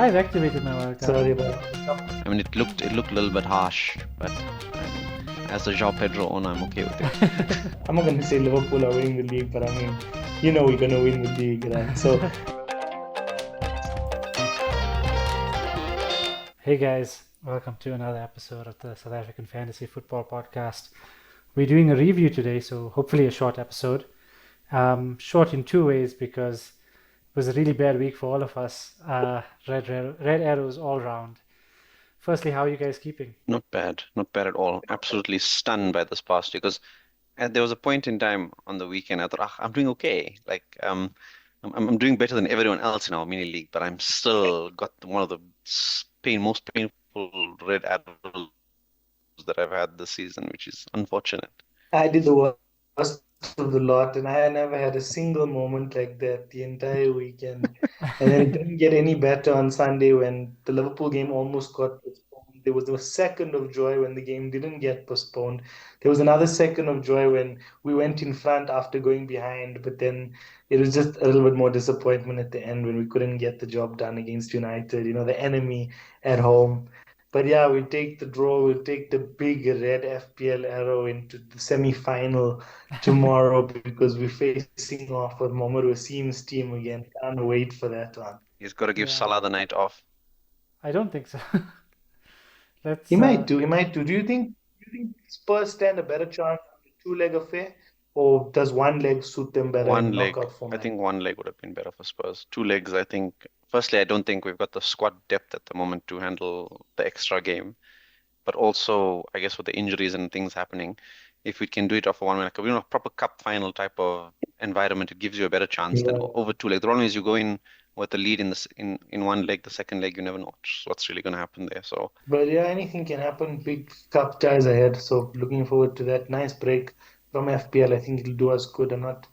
I've activated my wildcard. Sorry about that. I mean, it looked a little bit harsh, but I mean, as a João Pedro owner, I'm okay with it. I'm not going to say Liverpool are winning the league, but I mean, we're going to win the league, right? So, Hey guys, welcome to another episode of the South African Fantasy Football Podcast. We're doing a review today, so hopefully a short episode. Short in two ways because it was a really bad week for all of us. Red arrows all round. Firstly, how are you guys keeping? Not bad at all. Absolutely stunned by this past year because there was a point in time on the weekend I thought, I'm doing okay. Like, I'm doing better than everyone else in our mini league, but I'm still got one of the most painful red arrows that I've had this season, which is unfortunate. I did the worst of the lot, and I never had a single moment like that the entire weekend. And then it didn't get any better on Sunday when the Liverpool game almost got postponed. There was a second of joy when the game didn't get postponed. There was another second of joy when we went in front after going behind, but then it was just a little bit more disappointment at the end when we couldn't get the job done against United, the enemy at home. But yeah, we'll take the draw. We'll take the big red FPL arrow into the semi-final tomorrow because we're facing off with Mohamed Wasim's team again. Can't wait for that one. He's got to give Yeah. Salah the night off. I don't think so. Let's. He might do. He might do. Do you think Spurs stand a better chance on the two-leg affair, or does one leg suit them better in One the leg. knockout I format? think one leg would have been better for Spurs. Two legs, I think. Firstly, I don't think we've got the squad depth at the moment to handle the extra game. But also, I guess with the injuries and things happening, if we can do it off one, like a proper cup final type of environment, it gives you a better chance than Yeah. over two legs. The problem is you go in with the lead in one leg, the second leg, you never know what's really going to happen there. So But yeah, anything can happen. Big cup ties ahead, so looking forward to that. Nice break from FPL. I think it'll do us good. I'm not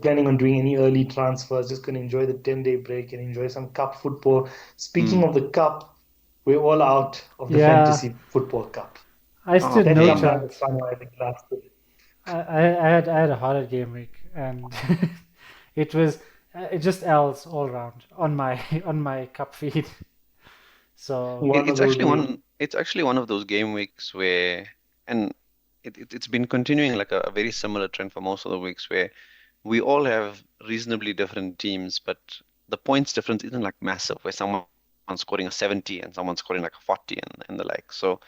planning on doing any early transfers. Just gonna enjoy the 10-day break and enjoy some cup football. Speaking mm. of the cup, we're all out of the Yeah, fantasy football cup. I Oh, stood That no cup pain. run was chance. fun while it lasted. I had a horrid game week, and it just L's all round on my on my cup feed. So One of It's those actually weeks. one of those game weeks where, and it's been continuing like a very similar trend for most of the weeks where we all have reasonably different teams, but the points difference isn't like massive, where someone's scoring a 70 and someone's scoring like a 40 and the like. So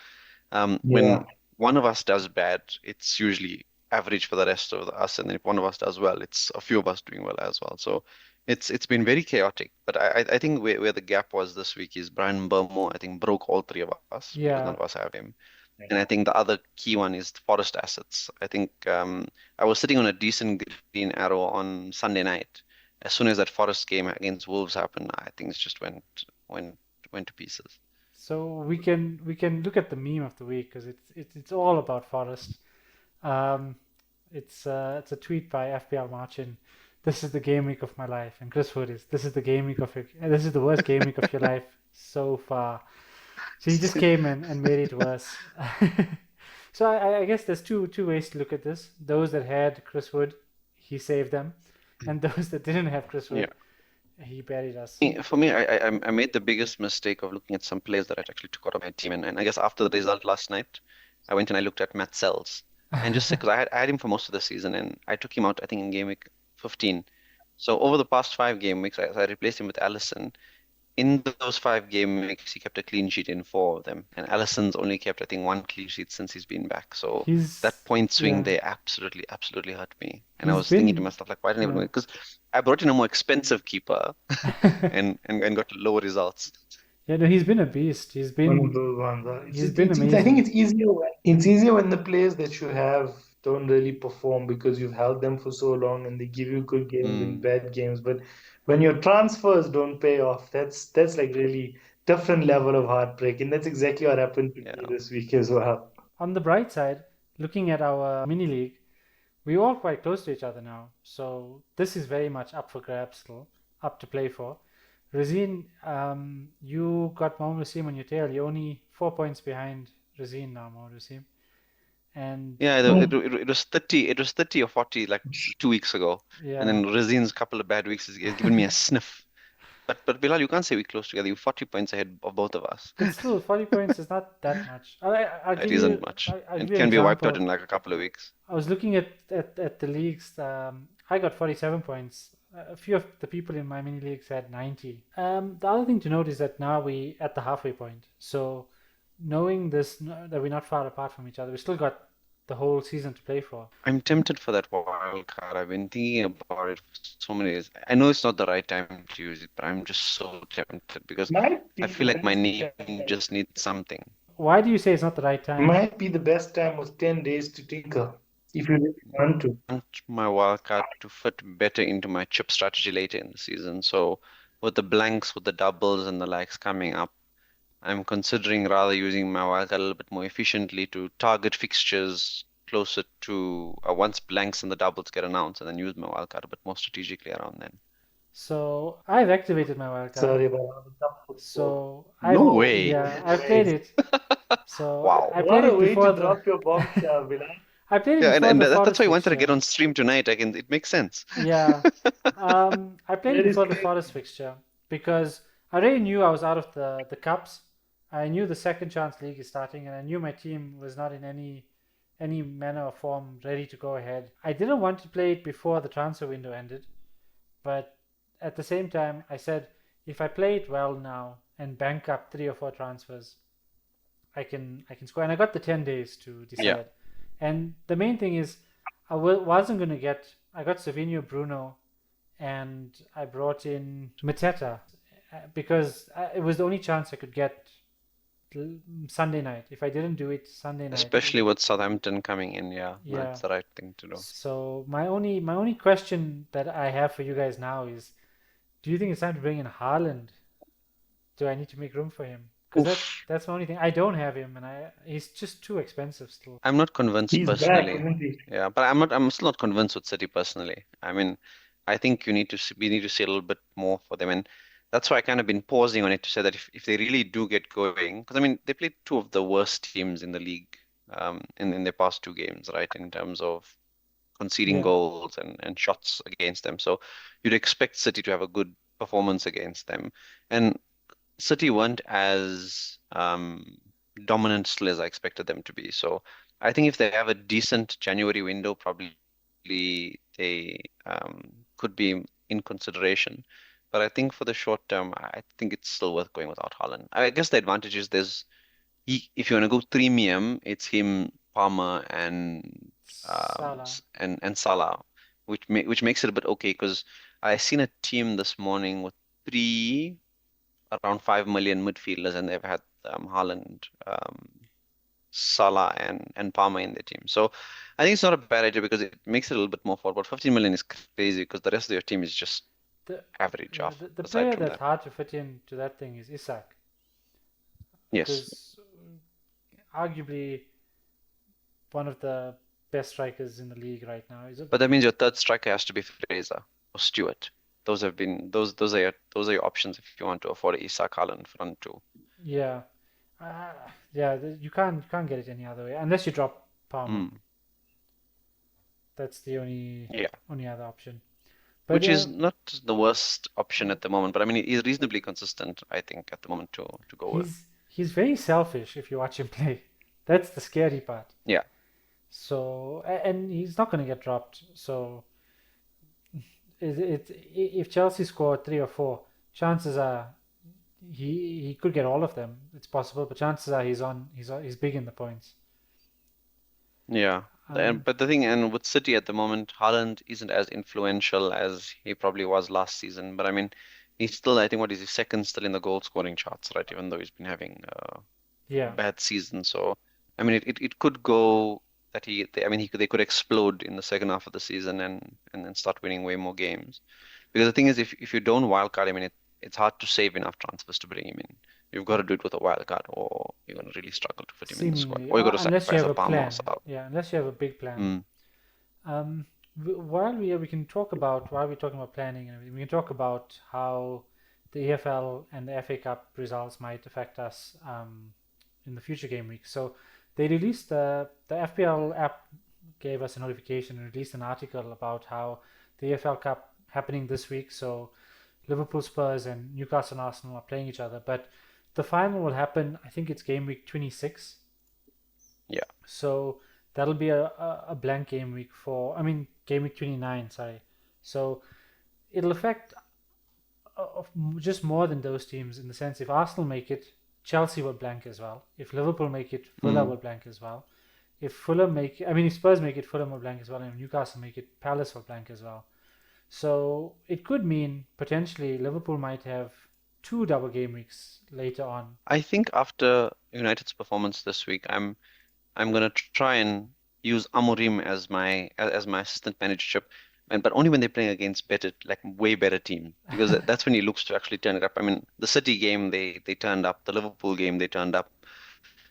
Yeah. when one of us does bad, it's usually average for the rest of us, and then if one of us does well, it's a few of us doing well as well. So it's been very chaotic. But I think where the gap was this week is Brian Burmo, I think, broke all three of us because none yeah, of us have him. And I think the other key one is the Forest assets. I think I was sitting on a decent green arrow on Sunday night. As soon as that Forest game against Wolves happened, I think it just went went to pieces. so we can look at the meme of the week because it's all about Forest. Um, it's a tweet by FPL Marchin. This is the game week of my life, and Chris Hood is. This is the game week of your. This is the worst game week of your life so far. So he just came in and made it worse. So I guess there's two ways to look at this. Those that had Chris Wood, he saved them, and those that didn't have Chris Yeah. Wood, he buried us. For me, I made the biggest mistake of looking at some players that I actually took out of my team, and I guess after the result last night, I went and I looked at Matt Sells, and just because I had him for most of the season, and I took him out I think in game week 15. So over the past five game weeks, I replaced him with Allison. In those five game weeks, he kept a clean sheet in four of them, and Allison's only kept I think one clean sheet since he's been back. So He's that point swing yeah, there absolutely hurt me, and I he's was thinking to been myself like, why didn't I even yeah. because I brought in a more expensive keeper and got lower results. Yeah, no, he's been a beast. He's One of been those ones. It's he's just, been I think amazing. it's easier when the players that you have don't really perform because you've held them for so long and they give you good games and Mm, bad games. But when your transfers don't pay off, that's like really different level of heartbreak. And that's exactly what happened to me yeah. this week as well. On the bright side, looking at our mini league, we're all quite close to each other now. So this is very much up for grabs still, up to play for. Razine, you got Mohamed Wasim on your tail. You're only 4 points behind Razine now, Mohamed Wasim. And Yeah, Mm. it was 30 or 40 like 2 weeks ago. And yeah, then Razine's couple of bad weeks has given me a sniff. But Bilal, you can't say we're close together. You're 40 points ahead of both of us. But still, 40 points is not that much. I'll It give isn't you much. I'll give It you an can be wiped out example. in like a couple of weeks. I was looking at the leagues. I got 47 points. A few of the people in my mini leagues had 90. The other thing to note is that now we at the halfway point. So knowing this, that we're not far apart from each other, we still got the whole season to play for. I'm tempted for that wild card. I've been thinking about it for so many days. I know it's not the right time to use it, but I'm just so tempted because Might I be the feel like my best name time. just needs something. Why do you say it's not the right time? Might be the best time with 10 days to tinker if you really want to. I want my wild card to fit better into my chip strategy later in the season. So with the blanks, with the doubles and the likes coming up, I'm considering rather using my wild card a little bit more efficiently to target fixtures closer to once blanks and the doubles get announced, and then use my wild card a bit more strategically around then. So I've activated my wildcard. Sorry, but I'm a tough football. So No I've way. I've played Nice. it. So Wow. I What played a it way before to the drop your bombshell, Bilal. I played it Yeah, before and the that's Forest why you wanted to get fixture. on stream tonight. It makes sense. Yeah. I played it That is before the crazy. Forest fixture because I already knew I was out of the cups. I knew the second chance league is starting, and I knew my team was not in any manner or form ready to go ahead. I didn't want to play it before the transfer window ended, but at the same time, I said if I play it well now and bank up 3 or 4 transfers, I can score. And I got the 10 days to Yeah. decide. And the main thing is, wasn't going to get. I got Savinho, Bruno, and I brought in Mateta because it was the only chance I could get Sunday night. If I didn't do it Sunday night, Especially with Southampton coming in, yeah, yeah. that's the right thing to do. So my only question that I have for you guys now is, do you think it's time to bring in Haaland? Do I need to make room for him? Because Oof. that's my only thing. I don't have him, and he's just too expensive still. I'm not convinced He's back, personally. isn't he? Yeah, but I'm still not convinced with City personally. I mean, I think we need to see a little bit more for them, and that's why I kind of been pausing on it to say that if they really do get going, because I mean they played two of the worst teams in the league in their past 2 games, right? In terms of conceding Yeah. goals and shots against them. So you'd expect City to have a good performance against them. And City weren't as dominant still as I expected them to be. So I think if they have a decent January window, probably they could be in consideration. But I think for the short term, I think it's still worth going without Haaland. I guess the advantage is if you want to go premium, it's him, Palmer, and Salah. Salah, which makes it a bit okay because I seen a team this morning with three around 5 million midfielders, and they've had Haaland, Salah, and Palmer in their team. So I think it's not a bad idea because it makes it a little bit more affordable. 15 million is crazy because the rest of your team is just The average yeah, off the aside player from that's that. hard to fit into that thing is Isak Yes, because arguably one of the best strikers in the league right now. but that means your third striker has to be Fraser or Stewart. Those are your options if you want to afford Isak, Haaland front two. Yeah, uh, yeah. You can't get it any other way unless you drop Palmer. Mm, That's the only yeah. only other option. But Which is not the worst option at the moment, but I mean he's reasonably consistent, I think, at the moment to go with. he's very selfish if you watch him play. That's the scary part. Yeah, So and he's not going to get dropped. So if Chelsea score 3 or 4, chances are he could get all of them. It's possible, but chances are he's big in the points. yeah. Um, But the thing, and with City at the moment, Haaland isn't as influential as he probably was last season. But I mean, he's still, I think, what is he second still in the goal scoring charts, right? Even though he's been having a yeah, bad season. So I mean, it could go that I mean, they could explode in the second half of the season and then start winning way more games. Because the thing is, if you don't wildcard him in, it's hard to save enough transfers to bring him in. You've got to do it with a wildcard, or you're going to really struggle to fit him in the squad, seemingly, or you got to unless you sacrifice have a a Palmer or plan. Salah. Yeah, unless you have a big plan. Mm, While we can talk about while we're talking about planning and everything, we can talk about how the EFL and the FA Cup results might affect us in the future game weeks. So they released the FPL app gave us a notification and released an article about how the EFL Cup happening this week. So Liverpool, Spurs, and Newcastle and Arsenal are playing each other. But the final will happen. I think it's game week 26. Yeah. So that'll be a blank game week for. I mean, game week 29. Sorry. So it'll affect just more than those teams in the sense if Arsenal make it, Chelsea will blank as well. If Liverpool make it, Villa will blank as well. If Fulham make, I mean, if Spurs make it, Fulham will blank as well, and if Newcastle make it, Palace will blank as well. So it could mean potentially Liverpool might have two double game weeks later on. I think after United's performance this week, I'm gonna try and use Amorim as my assistant managership, and but only when they're playing against better, like way better team, because that's when he looks to actually turn it up. I mean, the City game they turned up, the Liverpool game they turned up.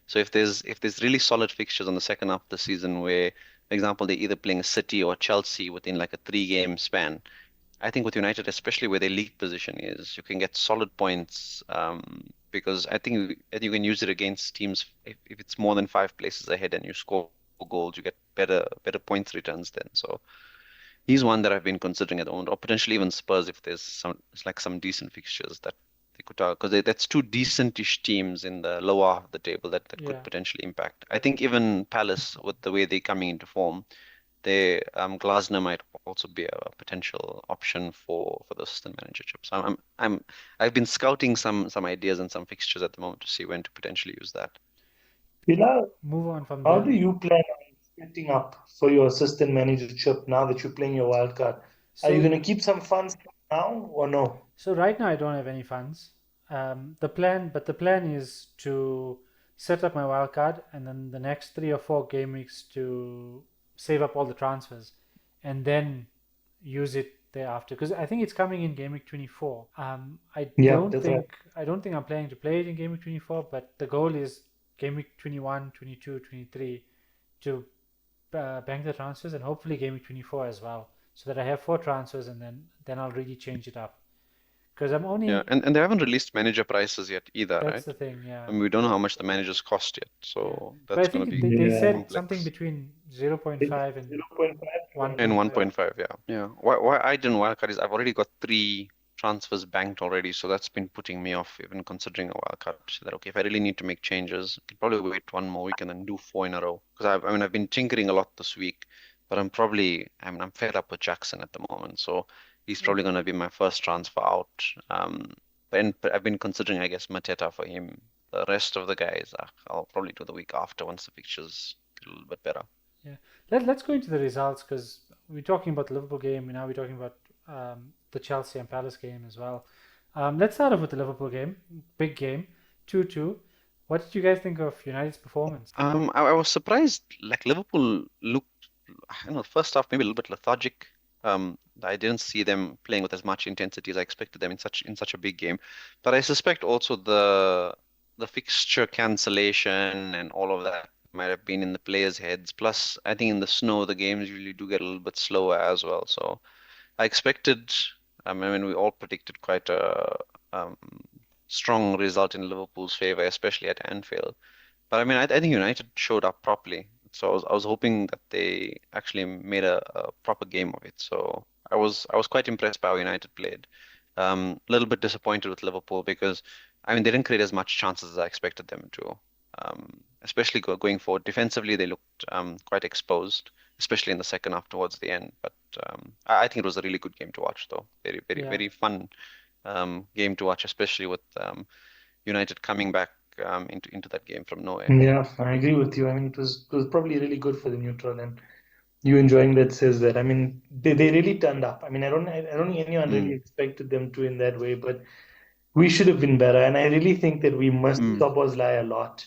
So if there's really solid fixtures on the second half of the season where, for example, they're either playing a City or Chelsea within like a 3 game span, I think with United, especially where their league position is, you can get solid points because I think you can use it against teams if it's more than 5 places ahead and you score goals, you get better points returns then. So he's one that I've been considering at the moment, or potentially even Spurs if there's some decent fixtures that they could because that's two decentish teams in the lower half of the table that could Yeah, potentially impact. I think even Palace with the way they're coming into form they Glasner might also be a potential option for the assistant managership. So I've been scouting some ideas and some fixtures at the moment to see when to potentially use that. Pilar, move on from how do them. you plan on setting up for your assistant managership now that you're playing your wild card? Are you So going to keep some funds now or no? So right now I don't have any funds. But the plan is to set up my wild card and then the next 3 or 4 game weeks to save up all the transfers and then use it thereafter because I think it's coming in game week 24. Yeah, that's right. I don't think I'm planning to play it in game week 24, but the goal is game week 21, 22, 23 to bank the transfers and hopefully game week 24 as well, so that I have 4 transfers and then I'll really change it up because I'm Yeah, only and they haven't released manager prices yet either, that's right? the thing, yeah. I mean, we don't know how much the managers cost yet, Yeah. so But I that's going to think be they Yeah. said something complex. between 0.5 and 0.5 to And 1.5. 1.5. 1.5, yeah. Yeah. Why I didn't wildcard is I've already got 3 transfers banked already, so that's been putting me off even considering a wildcard. So that okay, if I really need to make changes, I can probably wait one more week and then do 4 in a row. Because I mean I've been tinkering a lot this week, but I'm fed up with Jackson at the moment, so he's Yeah. probably going to be my first transfer out. But I've been considering I guess Mateta for him. The rest of the guys, I'll probably do the week after once the fixtures get a little bit better. Yeah. Let's go into the results because we're talking about the Liverpool game and now we're talking about the Chelsea and Palace game as well. Let's start off with the Liverpool game. Big game, 2-2. What did you guys think of United's performance? I was surprised. Like Liverpool looked, I don't know, first half maybe a little bit lethargic. I didn't see them playing with as much intensity as I expected them in such a big game. But I suspect also the fixture cancellation and all of that might have been in the players' heads. Plus, I think in the snow the games usually do get a little bit slower as well. So I expected. I mean, we all predicted quite a um, strong result in Liverpool's favor, especially at Anfield. But I mean, I think United showed up properly. So I was hoping that they actually made a proper game of it. So I was quite impressed by how United played. A little bit disappointed with Liverpool because I mean they didn't create as much chances as I expected them to. Especially going forward defensively, they looked quite exposed, especially in the second half towards the end. But I think it was a really good game to watch, though. Very, very, Yeah. very fun game to watch, especially with United coming back into that game from nowhere. Yeah, I agree with you. I mean, it was probably really good for the neutral, and you enjoying that says that. I mean, they really turned up. I mean, I don't think anyone really Mm, expected them to in that way, but we should have been better. And I really think that we must mm. Szoboszlai a lot.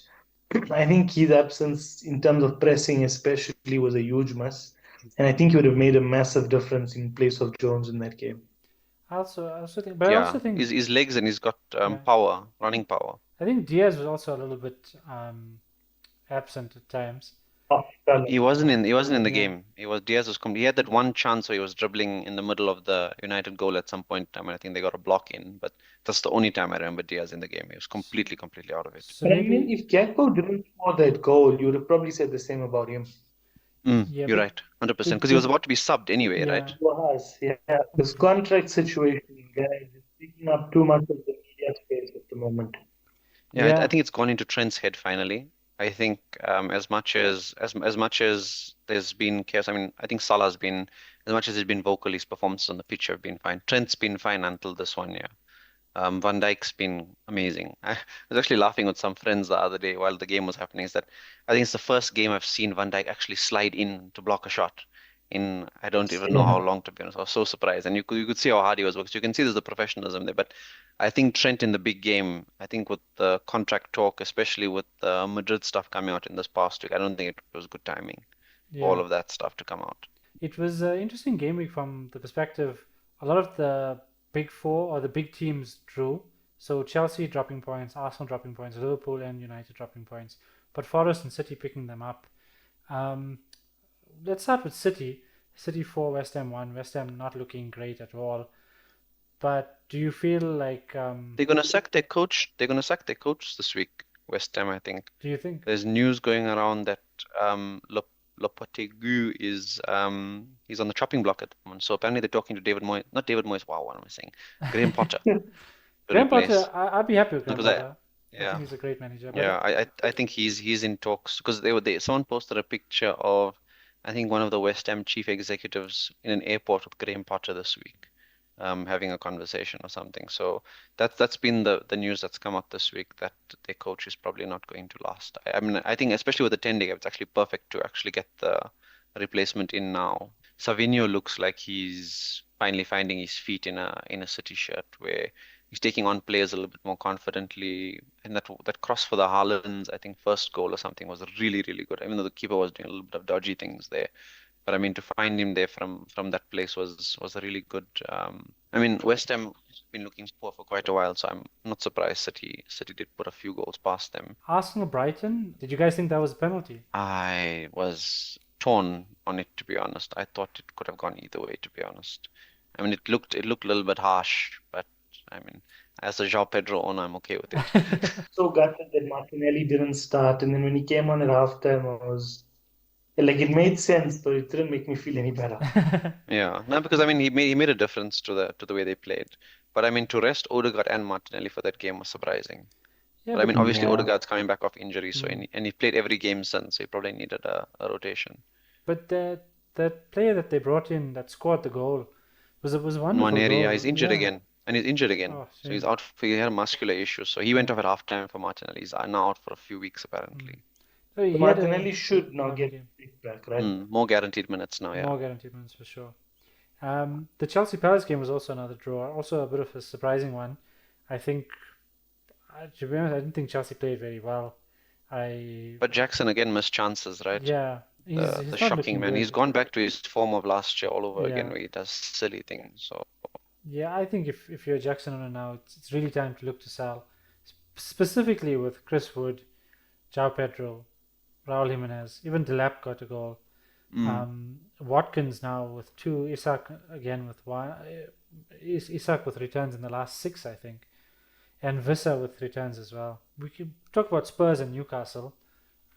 I think his absence in terms of pressing, especially, was a huge miss, and I think he would have made a massive difference in place of Jones in that game. I also think, but I also Yeah, think, his legs and he's got yeah, power, running power. I think Diaz was also a little bit absent at times. Off color. He wasn't in the Yeah. game. He had that one chance where he was dribbling in the middle of the United goal at some point. I mean, I think they got a block in, but that's the only time I remember Diaz in the game. He was So, completely out of it. so But I mean, maybe, if Gakpo didn't score that goal, you would have probably said the same about him. yeah, You're but right, 100%, did because he was did about to be subbed anyway, right? yeah. Was, yeah. This contract situation, guys. taking up too much of the media space at the moment. Yeah, I Yeah, think it's gone into Trent's head finally. I think as much as there's been chaos, I mean, I think Salah's been as much as he's been vocal, his performances on the pitch have been fine. Trent's been fine until this one year. Van Dijk's been amazing. I was actually laughing with some friends the other day while the game was happening. Is that I think it's the first game I've seen Van Dijk actually slide in to block a shot. In I don't even know how Yeah. long, to be honest. I was so surprised, and you could see how hard he was because you can see there's the professionalism there. But I think Trent in the big game, I think with the contract talk, especially with the Madrid stuff coming out in this past week, I don't think it was good timing for yeah. all of that stuff to come out. It was an interesting game week from the perspective. A lot of the big four or the big teams drew. So Chelsea dropping points, Arsenal dropping points, Liverpool and United dropping points, but Forest and City picking them up. Um, let's start with City. City 4, West Ham 1. West Ham not looking great at all. But do you feel like, They're gonna sack their coach. They're gonna sack their coach this week, West Ham, I think. do you think? There's news going around that Lopetegui is he's on the chopping block at the moment. So apparently they're talking to David Moyes, not David Moyes. Wow, what am I saying? Graham Potter to Graham Potter, replace. I'd be happy with No, Graham because Potter. I think yeah, he's a great manager. But yeah, I think he's in talks because someone posted a picture of I think one of the West Ham chief executives in an airport with Graham Potter this week, having a conversation or something. So that's been the news that's come out this week that their coach is probably not going to last. I mean I think especially with the 10 day, it's actually perfect to actually get the replacement in now. Savinho looks like he's finally finding his feet in a City shirt where he's taking on players a little bit more confidently. And that cross for the Haaland's, I think, first goal or something was really, really good. Even though the keeper was doing a little bit of dodgy things there, but I mean, to find him there from that place was a really good. I mean, West Ham has been looking poor for quite a while, so I'm not surprised City did put a few goals past them. Arsenal Brighton, did you guys think that was a penalty? I was torn on it, to be honest. I thought it could have gone either way, to be honest. I mean, it looked a little bit harsh, but I mean, as a João Pedro owner, I'm okay with it. So gutted that Martinelli didn't start, and then when he came on at halftime, I was like, it made sense, but it didn't make me feel any better. Yeah, no, because I mean, he made a difference to the way they played. But I mean, to rest Odegaard and Martinelli for that game was surprising. Yeah, But I but mean, obviously Yeah. Odegaard's coming back off injury, so mm, and he played every game since, so he probably needed a rotation. but that player that they brought in that scored the goal was a wonderful Nwaneri, yeah, goal. he's injured Yeah. again, and he's injured again, Oh, so he's shame. out for he had a muscular issue, so he went Mm, off at halftime for Martinelli. He's now out for a few weeks mm. apparently. So So he had Martinelli should now lovely get game. picked back, right? More guaranteed minutes now, yeah. More guaranteed wins for sure. The Chelsea Palace game was also another draw, also a bit of a surprising one. I think, to be honest, I didn't think Chelsea played very well. I, But Jackson again missed chances, right? yeah, The he's not shocking looking man. He's good. gone back to his form of last year all over again, Yeah, where he does silly things. So yeah. I think if you're a Jackson owner now, it's really time to look to sell, specifically with Chris Wood, João Pedro, Raul Jimenez, even Delap got a goal. mm. Watkins now with two, Isak again with one, Isak with returns in the last six, I think, and Vissa with returns as well. We can talk about Spurs and Newcastle.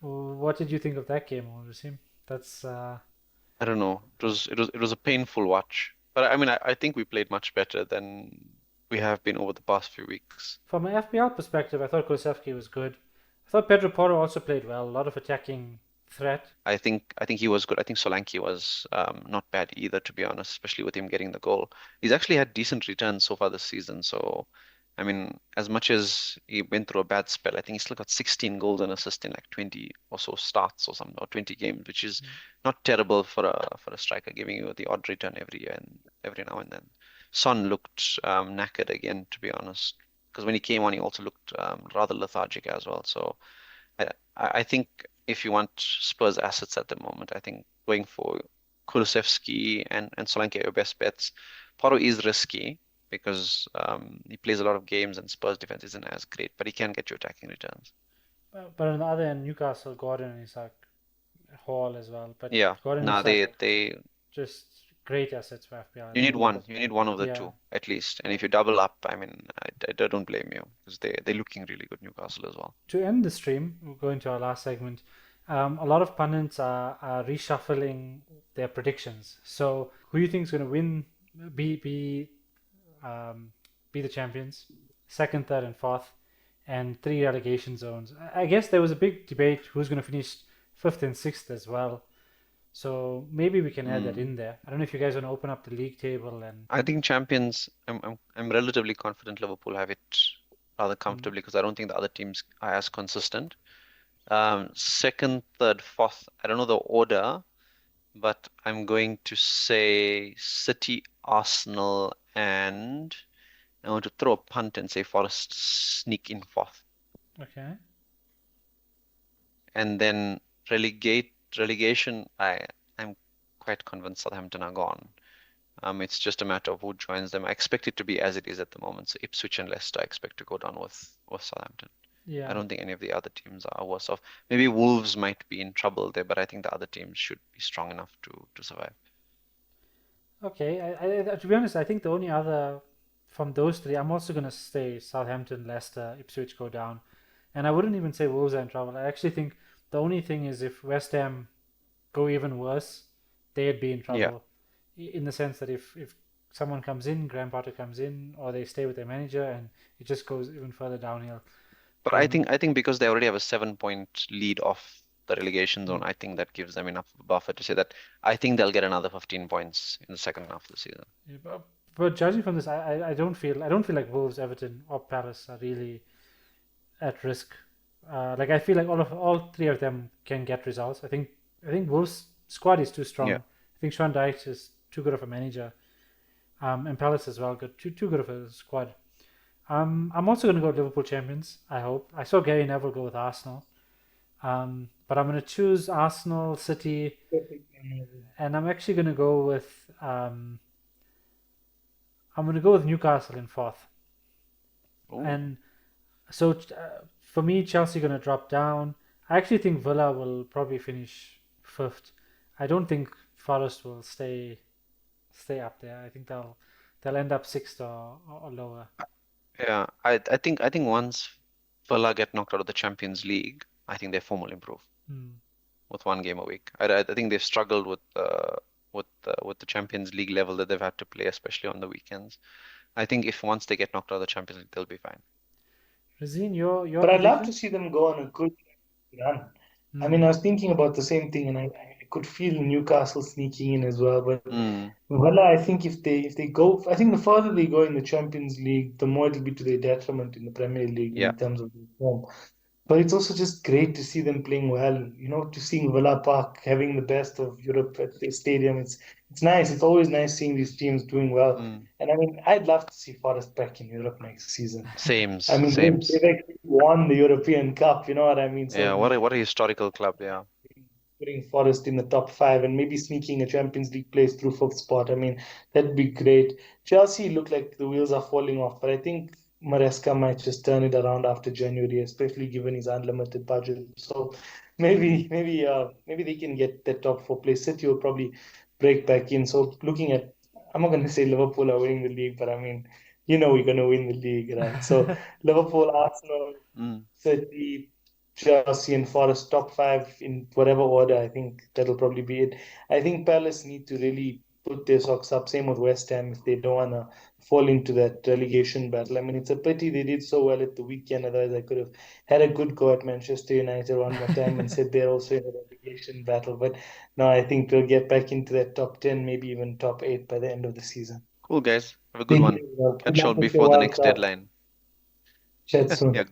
What did you think of that game, Wasim? That's I don't know. It was a painful watch. But I mean, I think we played much better than we have been over the past few weeks. from an FPL perspective. I thought Kulusevski was good. I thought Pedro Porro also played well. A lot of attacking threat. I think he was good. I think Solanke was not bad either, to be honest, especially with him getting the goal. He's actually had decent returns so far this season. So, I mean, as much as he went through a bad spell, I think he's still got 16 goals and assists in like 20 or so starts or something, or 20 games, which is not terrible for a striker, giving you the odd return every year and every now and then. Son looked knackered again, to be honest, because when he came on, he also looked rather lethargic as well. So. I think if you want Spurs assets at the moment, I think going for Kulusevski and Solanke are your best bets. Porro is risky because he plays a lot of games and Spurs defense isn't as great, but he can get you attacking returns. But on the other end, Newcastle, Gordon and Isak, Hall as well. But Yeah, Gordon and nah, Isak they just great assets for FPL, I you think. need one. You need one of the Yeah. two at least. And if you double up, I mean, I don't blame you because they're looking really good, Newcastle as well. To end the stream, we'll go into our last segment. A lot of pundits are reshuffling their predictions. So, who do you think is going to win? Be um, be the champions, second, third, and fourth, and three relegation zones. I guess there was a big debate who's going to finish fifth and sixth as well. So maybe we can add that Mm. in there. I don't know if you guys want to open up the league table and. I think champions. I'm relatively confident Liverpool have it rather Mm, comfortably because I don't think the other teams are as consistent. Second, third, fourth. I don't know the order, but I'm going to say City, Arsenal, and I want to throw a punt and say Forest sneak in fourth, okay. and then relegation. I'm quite convinced Southampton are gone. It's just a matter of who joins them. I expect it to be as it is at the moment. So Ipswich and Leicester I expect to go down with Southampton. I Yeah. don't think any of the other teams are worse off. Maybe Wolves might be in trouble there, but I think the other teams should be strong enough to survive. Okay. To be honest, I think the only other from those three, I'm also going to say Southampton, Leicester, Ipswich go down. And I wouldn't even say Wolves are in trouble. I actually think the only thing is if West Ham go even worse, they'd be in Yeah. trouble. In the sense that if someone comes in, Graham Potter comes in, or they stay with their manager, and it just goes even further downhill. But I Then, think I think because they already have a 7 point lead off the relegation zone, mm, I think that gives them enough buffer to say that I think they'll get another 15 points in the second half of the season. yeah, but judging from this, I don't feel like Wolves, Everton, or Palace are really at risk. Like I feel like all three of them can get results. I think Wolves squad is too Yeah. strong. I think Sean Dyche is too good of a manager. And Palace as well, good, too good of a squad. I'm also going to go Liverpool champions. I hope. I saw Gary Neville go with Arsenal. But I'm going to choose Arsenal, City, and I'm actually going to go with Newcastle in fourth. Oh. And so for me, Chelsea going to drop down. I actually think Villa will probably finish fifth. I don't think Forest will stay up there. I think they'll end up sixth or lower. Yeah. I think once Villa get knocked out of the Champions League, I think their form will improve Hmm. with 1 game a week. I think they've struggled with the Champions League level that they've had to play, especially on the weekends. I think if once they get knocked out of the Champions League, they'll be fine. Razine, your But I'd love to prediction? see them go on a good run. I Hmm. mean, I was thinking about the same thing, and I could feel Newcastle sneaking in as well. But Mm, Villa, I think if they go, I think the further they go in the Champions League, the more it'll be to their detriment in the Premier League yeah. in terms of the form. But it's also just great to see them playing well. To seeing Villa Park having the best of Europe at the stadium. It's nice. It's always nice seeing these teams doing well. Mm, And I mean, I'd love to see Forest back in Europe next season. I sames, mean, sames. they've actually won the European Cup. You know what I mean? So Yeah. it'd What be a what a historical club. Yeah. putting Forest in the top five and maybe sneaking a Champions League place through fourth spot. I mean, that'd be great. Chelsea look like the wheels are falling off, but I think Maresca might just turn it around after January, especially given his unlimited budget. So maybe they can get that top four place. City will probably break back in. So looking at, I'm not going to say Liverpool are winning the league, but I mean, we're going to win the league, right? So Liverpool, Arsenal, Mm. City, Chelsea and Forest top five in whatever order. I think that'll probably be it. I think Palace need to really put their socks up. Same with West Ham if they don't want to fall into that relegation battle. I mean, it's a pity they did so well at the weekend. Otherwise, I could have had a good go at Manchester United one more time and said they're also in a relegation battle. But no, I think they'll get back into that top 10, maybe even top 8 by the end of the season. Cool, guys. Have a good Thank one. you. Good Catch you luck all with your before the World next Cup. deadline. Chat soon. Yeah.